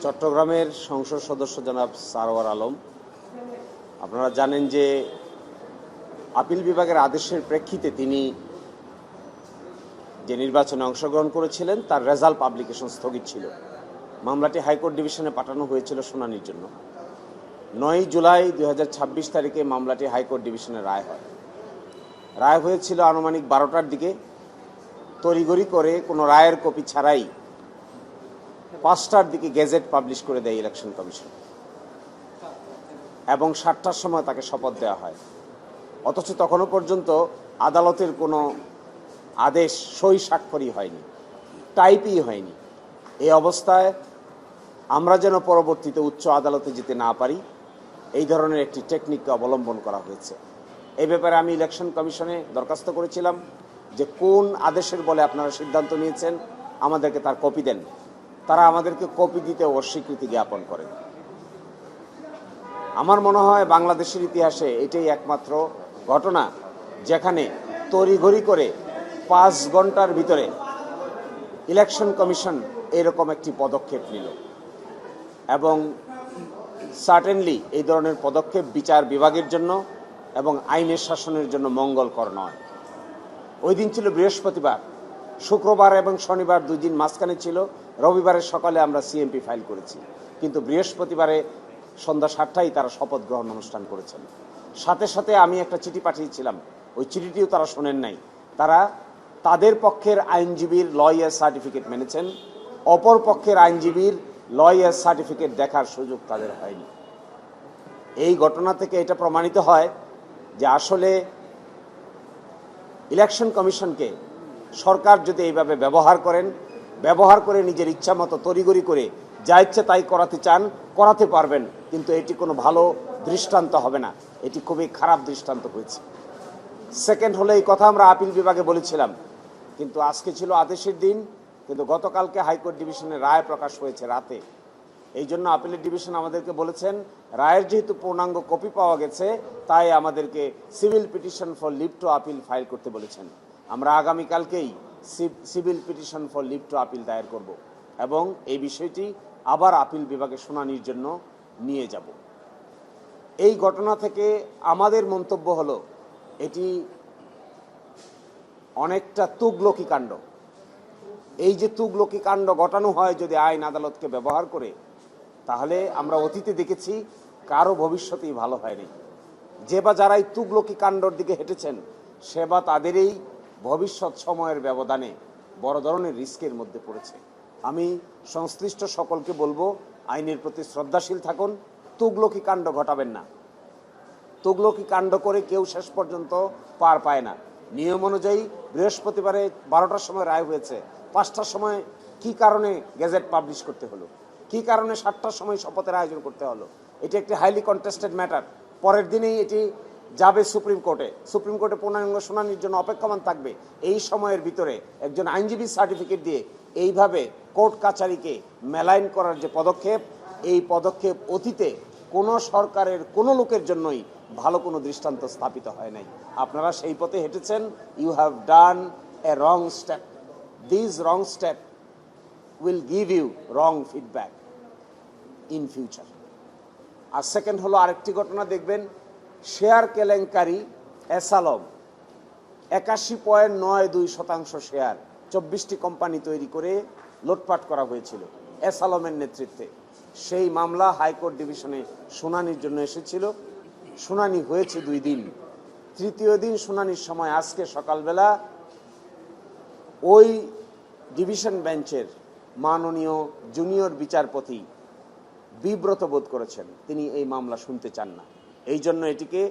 চট্টগ্রামের সংসদ সদস্য জনাব সারওয়ার আলম, আপনারা জানেন যে আপিল বিভাগের আদেশের প্রেক্ষিতে তিনি যে নির্বাচনে অংশগ্রহণ করেছিলেন তার রেজাল্ট পাবলিকেশন স্থগিত ছিল। মামলাটি হাইকোর্ট ডিভিশনে পাঠানো হয়েছিল শুনানির জন্য। 9 জুলাই 2026 তারিখে মামলাটি হাইকোর্ট ডিভিশনে রায় হয়। রায় হয়েছিল আনুমানিক 12টার দিকে। তড়িঘড়ি করে কোনো রায়ের কপি ছাড়াই 5টার দিকে গেজেট পাবলিশ করে দেয় ইলেকশন কমিশন এবং 7টার সময় তাকে শপথ দেওয়া হয়। অথচ তখনও পর্যন্ত আদালতের কোনো আদেশ সই স্বাক্ষরই হয়নি, টাইপই হয়নি। এই অবস্থায় আমরা যেন পরবর্তীতে উচ্চ আদালতে যেতে না পারি, এই ধরনের একটি টেকনিককে অবলম্বন করা হয়েছে। এই ব্যাপারে আমি ইলেকশন কমিশনে দরখাস্ত করেছিলাম যে কোন আদেশের বলে আপনারা সিদ্ধান্ত নিয়েছেন, আমাদেরকে তার কপি দেন। তারা আমাদেরকে কপি দিতে অস্বীকৃতি জ্ঞাপন করেন। আমার মনে হয় বাংলাদেশের ইতিহাসে এটাই একমাত্র ঘটনা যেখানে তড়িঘড়ি করে 5 ঘন্টার ভিতরে ইলেকশন কমিশন এরকম একটি পদক্ষেপ নিল এবং সার্টেনলি এই ধরনের পদক্ষেপ বিচার বিভাগের জন্য এবং আইনের শাসনের জন্য মঙ্গলকর নয়। ওই দিন ছিল বৃহস্পতিবার, শুক্রবার এবং শনিবার 2 দিন মাঝখানে ছিল। রবিবারের সকালে আমরা সিএমপি ফাইল করেছি, কিন্তু বৃহস্পতিবারে সন্ধ্যা 7টায় তারা শপথ গ্রহণ অনুষ্ঠান করেছেন। সাথে সাথে আমি একটা চিঠি পাঠিয়েছিলাম, ওই চিঠিটিও তারা শোনেন নাই। তারা তাদের পক্ষের আইনজীবীর লয়ার সার্টিফিকেট মেনেছেন, অপর পক্ষের আইনজীবীর লয়ার সার্টিফিকেট দেখার সুযোগ তাদের হয়নি। এই ঘটনা থেকে এটা প্রমাণিত হয় যে আসলে ইলেকশন কমিশনকে সরকার যদি এইভাবে ব্যবহার করে নিজের ইচ্ছা মতো তড়িঘড়ি করে যা ইচ্ছে তাই করাতে চান, করাতে পারবেন, কিন্তু এটি কোনো ভালো দৃষ্টান্ত হবে না। এটি খুবই খারাপ দৃষ্টান্ত হয়েছে। সেকেন্ড হলো, এই কথা আমরা আপিল বিভাগে বলেছিলাম, কিন্তু আজকে ছিল আদেশের দিন, কিন্তু গতকালকে হাইকোর্ট ডিভিশনে রায় প্রকাশ হয়েছে রাতে। এই জন্য আপিলের ডিভিশন আমাদেরকে বলেছেন রায়ের যেহেতু পূর্ণাঙ্গ কপি পাওয়া গেছে, তাই আমাদেরকে civil petition for leave to appeal file করতে বলেছেন। আমরা আগামীকালকেই civil petition for leave to appeal দায়ের করব এবং এই বিষয়টি আবার আপিল বিভাগে শুনানির জন্য নিয়ে যাব। এই ঘটনা থেকে আমাদের মন্তব্য হলো এটি অনেকটা তুগলকি কাণ্ড। এই যে তুগলকি কাণ্ড ঘটানো হয় যদি আইন আদালতকে ব্যবহার করে, তাহলে আমরা অতীতে দেখেছি কারো ভবিষ্যতেই ভালো হয়নি। যে বা যারা এই তুগলকি কাণ্ডর দিকে হেঁটেছেন, সে বা তাদেরই ভবিষ্যৎ সময়ের ব্যবধানে বড় ধরনের রিস্কের মধ্যে পড়েছে। আমি সংশ্লিষ্ট সকলকে বলবো, আইনের প্রতি শ্রদ্ধাশীল থাকুন, তুগলকি কাণ্ড ঘটাবেন না। তুগলকি কাণ্ড করে কেউ শেষ পর্যন্ত পার পায় না। নিয়ম অনুযায়ী বৃহস্পতিবারে 12টার সময় রায় হয়েছে, 5টার সময় কি কারণে গেজেট পাবলিশ করতে হলো, কি কারণে 7টার সময় শপথের আয়োজন করতে হলো? এটি একটি হাইলি কন্টেস্টেড ম্যাটার। পরের দিনেই এটি যাবে সুপ্রিম কোর্টে পূর্ণাঙ্গ শুনানির জন্য অপেক্ষমান থাকবে। এই সময়ের ভিতরে একজন আইনজীবীর সার্টিফিকেট দিয়ে এইভাবে কোর্ট কাছারিকে মেলাইন করার যে পদক্ষেপ, এই পদক্ষেপ অতীতে কোনো সরকারের কোনো লোকের জন্যই ভালো কোনো দৃষ্টান্ত স্থাপিত হয় নাই। আপনারা সেই পথে হেঁটেছেন। You have done a wrong step. This wrong step will give you wrong feedback in future. আর সেকেন্ড হলো, আরেকটি ঘটনা দেখবেন, শেয়ার কেলেঙ্কারি এসালম 81.92% শেয়ার 24টি কোম্পানি তৈরি করে লুটপাট করা হয়েছিল এসালমের নেতৃত্বে। সেই মামলা হাইকোর্ট ডিভিশনে শুনানির জন্য এসেছিল। শুনানি হয়েছে 2 দিন। তৃতীয় দিন শুনানির সময় আজকে সকালবেলা ওই ডিভিশন বেঞ্চের মাননীয় জুনিয়র বিচারপতি বিব্রত বোধ করেছেন, তিনি এই মামলা শুনতে চান না। এই জন্য এটিকে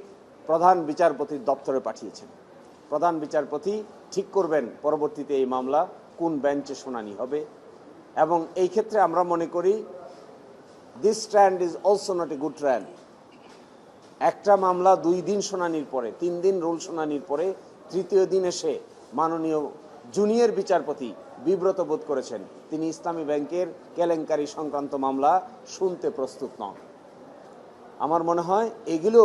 প্রধান বিচারপতির দপ্তরে পাঠিয়েছেন। প্রধান বিচারপতি ঠিক করবেন পরবর্তীতে এই মামলা কোন বেঞ্চে শুনানি হবে। এবং এই ক্ষেত্রে আমরা মনে করি this stand is also not a good trend. একটা মামলা 2 দিন শুনানির পরে, 3 দিন রুল শুনানির পরে, তৃতীয় দিন এসে মাননীয় জুনিয়র বিচারপতি বিব্রত বোধ করেছেন, তিনি ইসলামী ব্যাংকের কেলেঙ্কারি সংক্রান্ত মামলা শুনতে প্রস্তুত নন। আমার মনে হয় এগুলো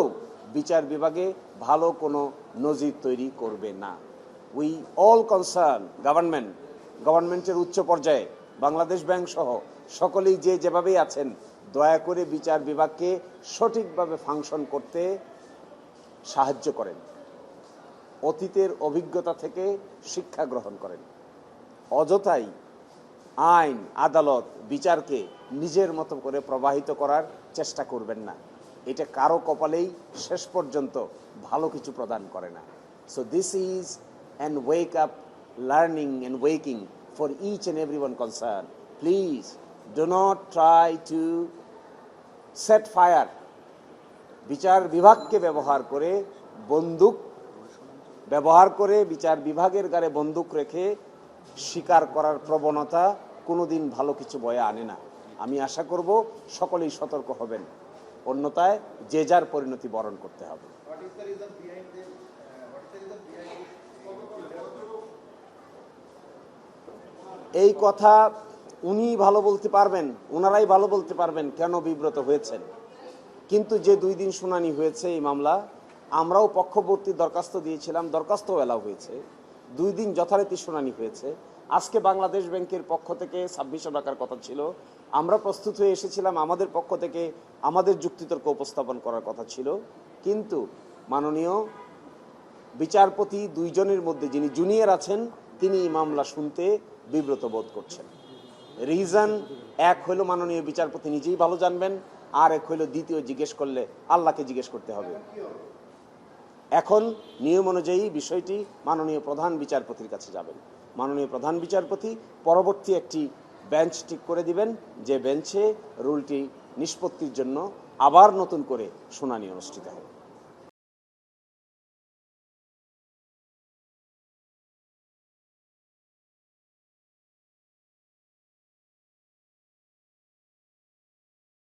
বিচার বিভাগে ভালো কোনো নজির তৈরি করবে না। উই অল কনসার্ন গভর্নমেন্টের উচ্চ পর্যায়ে, বাংলাদেশ ব্যাংক সহ সকলেই যে যেভাবেই আছেন দয়া করে বিচার বিভাগকে সঠিকভাবে ফাংশন করতে সাহায্য করেন, অতীতের অভিজ্ঞতা থেকে শিক্ষা গ্রহণ করেন, অযথাই আইন আদালত বিচারকে নিজের মতো করে প্রবাহিত করার চেষ্টা করবেন না। এটা কারো কপালেই শেষ পর্যন্ত ভালো কিছু প্রদান করে না। So this is an wake up learning and waking for each and everyone concern. Please do not try to set fire. বিচার বিভাগকে ব্যবহার করে বন্দুক ব্যবহার করে বিচার বিভাগের গায়ে বন্দুক রেখে স্বীকার করার প্রবণতা কোনোদিন ভালো কিছু বয়ে আনে না। আমি আশা করব সকলেই সতর্ক হবেন, অন্যথায় যে যার পরিণতি বরণ করতে হবে। এই কথা উনি ভালো বলতে পারবেন, ওনারাই ভালো বলতে পারবেন কেন বিব্রত হয়েছেন। কিন্তু যে 2 দিন শুনানি হয়েছে এই মামলা, আমরাও পক্ষবর্তী দরখাস্ত দিয়েছিলাম, দরখাস্তও এলাও হয়েছে। 2 দিন যথারীতি শুনানি হয়েছে। আজকে বাংলাদেশ ব্যাংকের পক্ষ থেকে সাবমিশন রাখার কথা ছিল, আমরা প্রস্তুত হয়ে এসেছিলাম, আমাদের পক্ষ থেকে আমাদের যুক্তিতর্ক উপস্থাপন করার কথা ছিল। কিন্তু মাননীয় বিচারপতি 2 জনের মধ্যে যিনি জুনিয়র আছেন তিনি এই মামলা শুনতে বিব্রত বোধ করছেন। রিজন এক হইল মাননীয় বিচারপতি নিজেই ভালো জানবেন, আর এক হইল দ্বিতীয় জিজ্ঞেস করলে আল্লাহকে জিজ্ঞেস করতে হবে। এখন নিয়ম অনুযায়ী বিষয়টি মাননীয় প্রধান বিচারপতির কাছে যাবেন। মাননীয় প্রধান বিচারপতি পরবর্তী একটি বেঞ্চ ঠিক করে দিবেন, যে বেঞ্চে রুলটি নিষ্পত্তির জন্য আবার নতুন করে শুনানি অনুষ্ঠিত হবে।